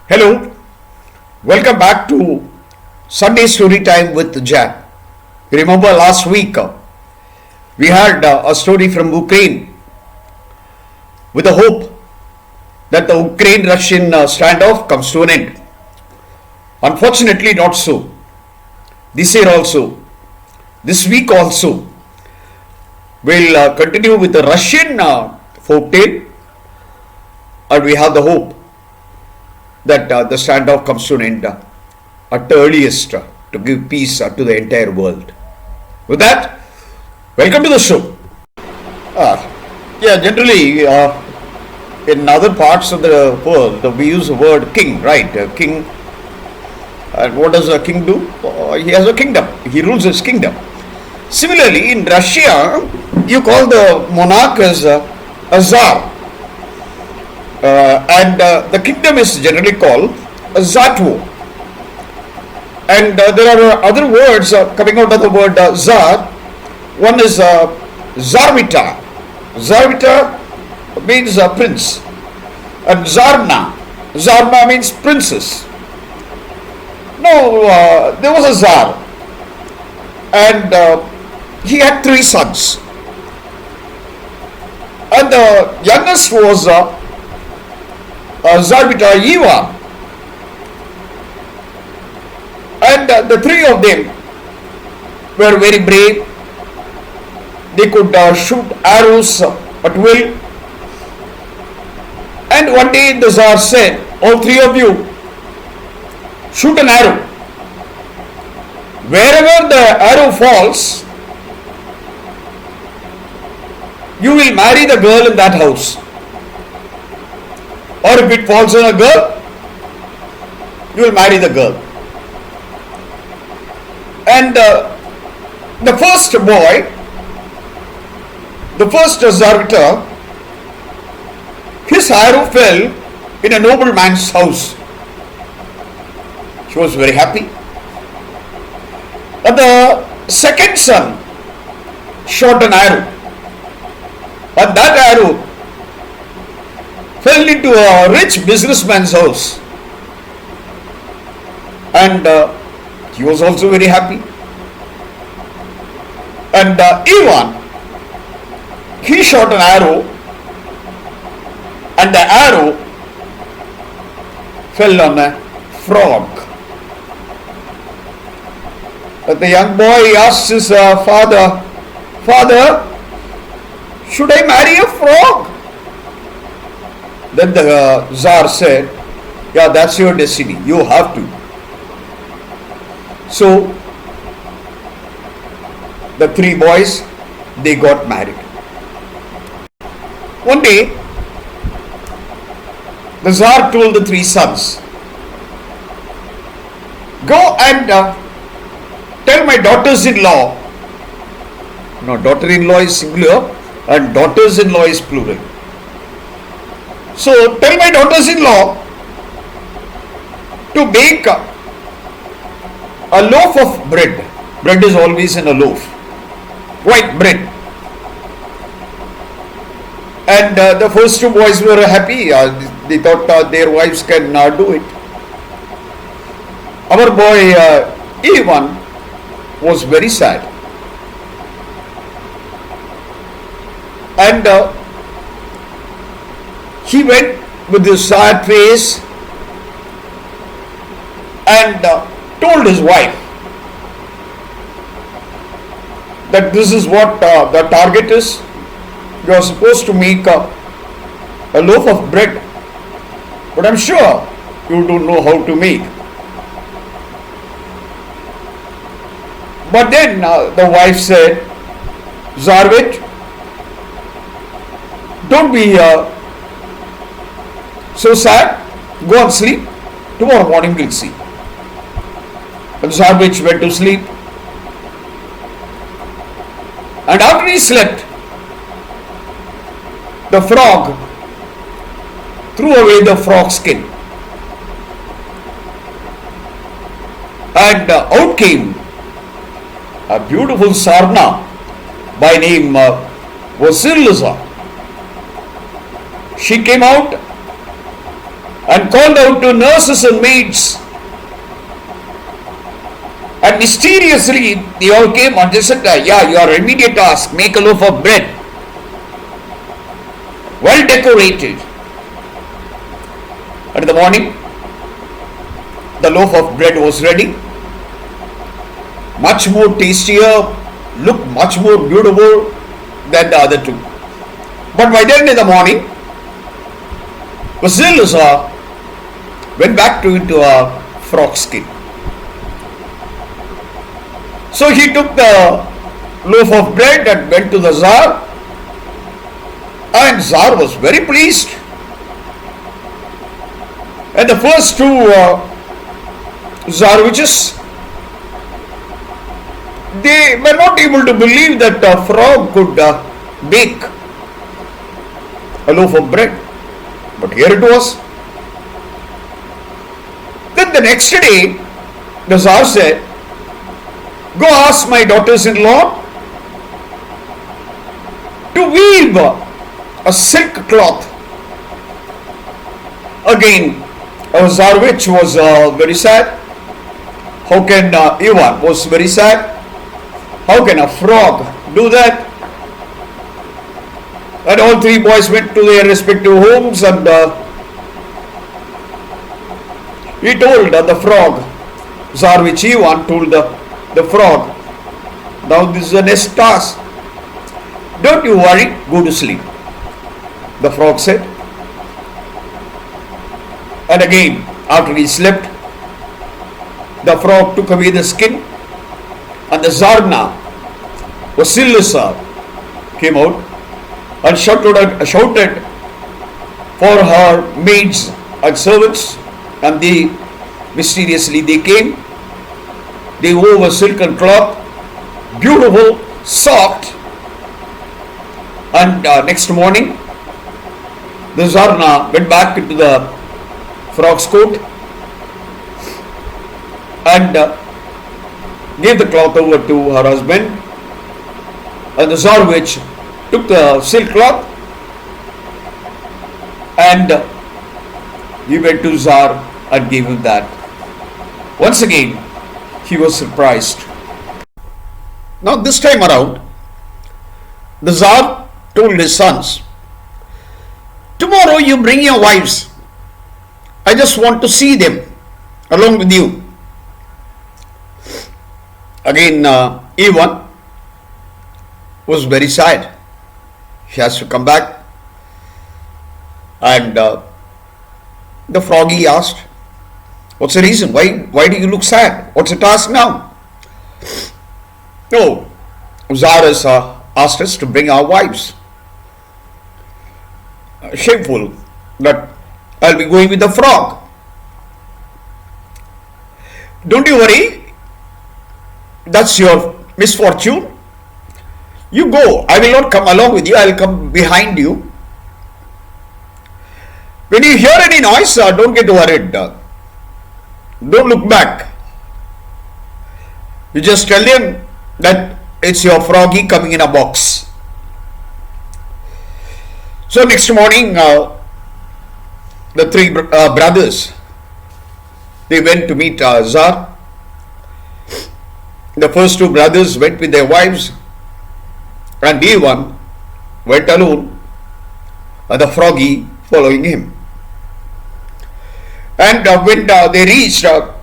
Hello, welcome back to Sunday Story Time with JAP. You remember last week we had a story from Ukraine with the hope that the Ukraine Russian standoff comes to an end. Unfortunately, not so. This year also, this week also, we'll continue with the Russian folktale, and we have the hope that the standoff comes to an end at the earliest to give peace to the entire world. With that, welcome to the show. Generally, in other parts of the world, we use the word king, right? King. And what does a king do? He has a kingdom. He rules his kingdom. Similarly, in Russia, you call the monarch as a czar. And the kingdom is generally called a zatvo. And there are other words coming out of the word czar. One is Tsarvna. Tsarvna means prince. And Tsarvna. Tsarvna means princess. No, there was a czar. And he had three sons. And the youngest was Tsarvna Ivan. And the three of them were very brave. They could shoot arrows at will. And one day the Tsar said, all three of you, shoot an arrow. Wherever the arrow falls, you will marry the girl in that house. Or if it falls on a girl, you will marry the girl. And the first boy, the first Tsarvna, his arrow fell in a nobleman's house. He was very happy. But the second son shot an arrow. And that arrow fell into a rich businessman's house. And he was also very happy. And Ivan, he shot an arrow, and the arrow fell on a frog. But the young boy asked his father, "Father, should I marry a frog?" Then the Tsar said, "Yeah, that's your destiny. You have to." So the three boys, they got married. One day, the Tsar told the three sons, "Go and tell my daughters-in-law," no, daughter-in-law is singular and daughters-in-law is plural. So tell my daughters-in-law to bake a loaf of bread. Bread is always in a loaf. White bread. And the first two boys were happy. They thought their wives can do it. Our boy Ivan was very sad. And he went with his sad face and told his wife that this is what the target is. You are supposed to make a loaf of bread, but I'm sure you don't know how to make. But then the wife said, "Tsarevich, don't be so sad. Go and sleep. Tomorrow morning we'll see." And Tsarevich went to sleep. And after he slept, the frog threw away the frog skin. And out came a beautiful Tsarvna by name Vasilisa. She came out and called out to nurses and maids. And mysteriously they all came and they said, yeah, your immediate task, make a loaf of bread, well decorated. And in the morning, the loaf of bread was ready, much more tastier, looked much more beautiful than the other two. But by then in the morning, Vasilisa went back into a frog skin. So he took the loaf of bread and went to the Tsar, and Tsar was very pleased. And the first two Tsareviches, they were not able to believe that a frog could bake a loaf of bread. But here it was. Then the next day, the Tsar said, go ask my daughters-in-law to weave a silk cloth. Again, our Tsarevich was very sad. How can Ivan was very sad? How can a frog do that? And all three boys went to their respective homes, and he told the frog, Tsarevich Ivan told the frog, now this is a next task. Don't you worry, go to sleep. The frog said. And again, after he slept, the frog took away the skin, and the Tsarvna, Vasilisa, came out and shouted for her maids and servants, and they mysteriously they came. They wove a silken cloth, beautiful, soft, and next morning the Tsarvna went back into the frog's coat and gave the cloth over to her husband, and the Tsarevich took the silk cloth and he went to Tsar and gave him that. Once again, he was surprised. Now this time around, the Tsar told his sons, tomorrow you bring your wives. I just want to see them along with you. Again, Ivan was very sad. He has to come back. And the froggy asked, what's the reason? Why do you look sad? What's the task now? No, Tsar has asked us to bring our wives. Shameful that I'll be going with the frog. Don't you worry. That's your misfortune. You go. I will not come along with you. I will come behind you. When you hear any noise, don't get worried. Don't look back. You just tell them that it's your froggy coming in a box. So next morning, the three brothers, they went to meet Tsar. The first two brothers went with their wives, and Ivan went alone, and the froggy following him. And when they reached, the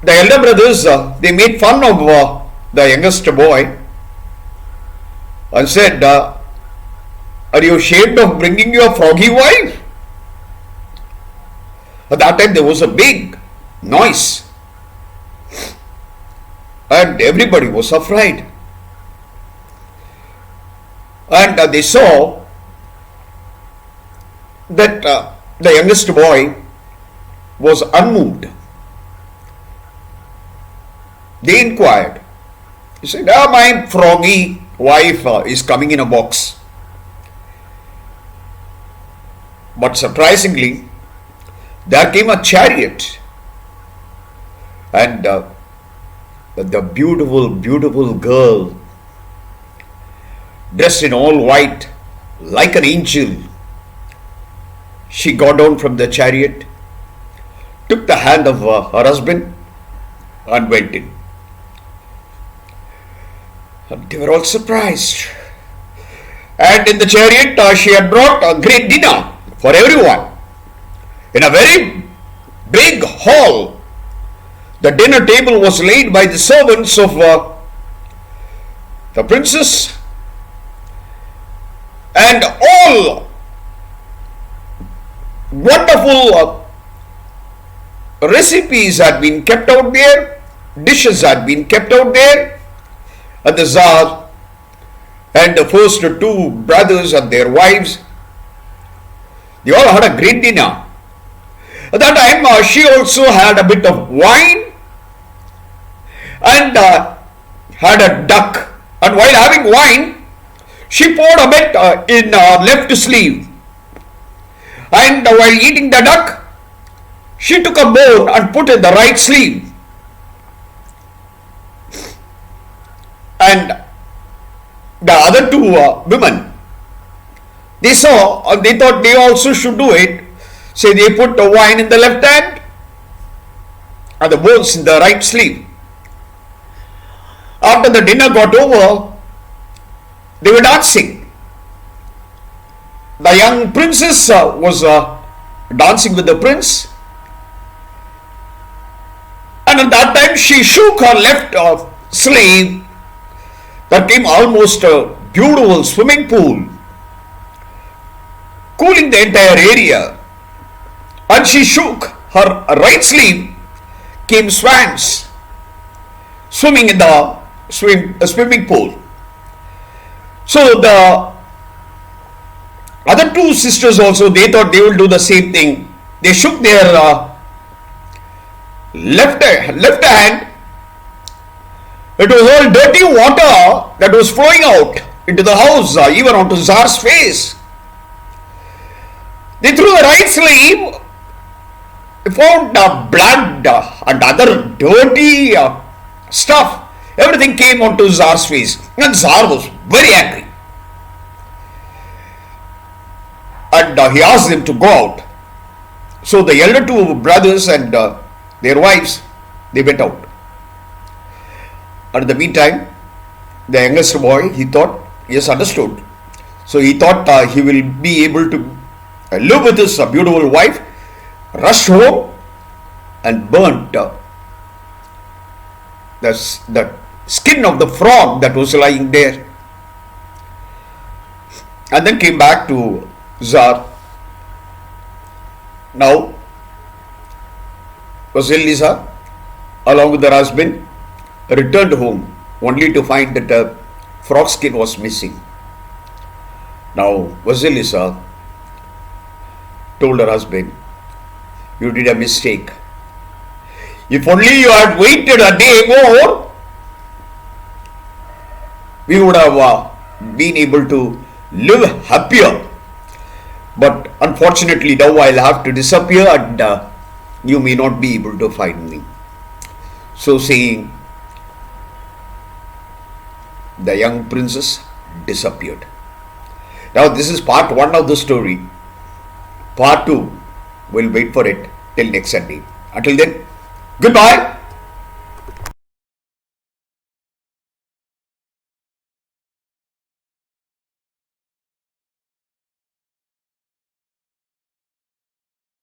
elder brothers, they made fun of the youngest boy and said, are you ashamed of bringing your froggy wife? At that time there was a big noise and everybody was afraid. And they saw that the youngest boy was unmoved. They inquired. He said, my froggy wife is coming in a box. But surprisingly, there came a chariot, and the beautiful girl, dressed in all white like an angel, she got down from the chariot took the hand of her husband and went in. And they were all surprised. And in the chariot, she had brought a great dinner for everyone. In a very big hall, the dinner table was laid by the servants of the princess, and all wonderful recipes had been kept out there, dishes had been kept out there, and the Tsar and the first two brothers and their wives, they all had a great dinner. At that time, she also had a bit of wine and had a duck. And while having wine, she poured a bit in left sleeve. And while eating the duck, she took a bone and put in the right sleeve. And the other two women, they saw, they thought they also should do it. So they put the wine in the left hand and the bones in the right sleeve. After the dinner got over, they were dancing. The young princess was dancing with the prince, and at that time she shook her left sleeve. There came almost a beautiful swimming pool, cooling the entire area. And she shook her right sleeve, came swans swimming in the swimming pool. So the other two sisters also, they thought they will do the same thing. They shook their left hand. It was all dirty water that was flowing out into the house, even onto Tsar's face. They threw the right sleeve, found blood and other dirty stuff. Everything came onto Tsar's face, and Tsar was very angry. And he asked them to go out. So the elder two brothers and their wives, they went out. And in the meantime, the youngest boy, he thought, he has understood. So he thought he will be able to live with his beautiful wife, rushed home and burnt the skin of the frog that was lying there. And then came back to Tsar. Now, Vasilisa, along with her husband, returned home only to find that the frog skin was missing. Now, Vasilisa told her husband, "You did a mistake. If only you had waited a day more, we would have been able to live happier. But unfortunately, now I'll have to disappear and you may not be able to find me." So saying, the young princess disappeared. Now this is part 1 of the story. Part 2, we'll wait for it till next Sunday. Until then, goodbye.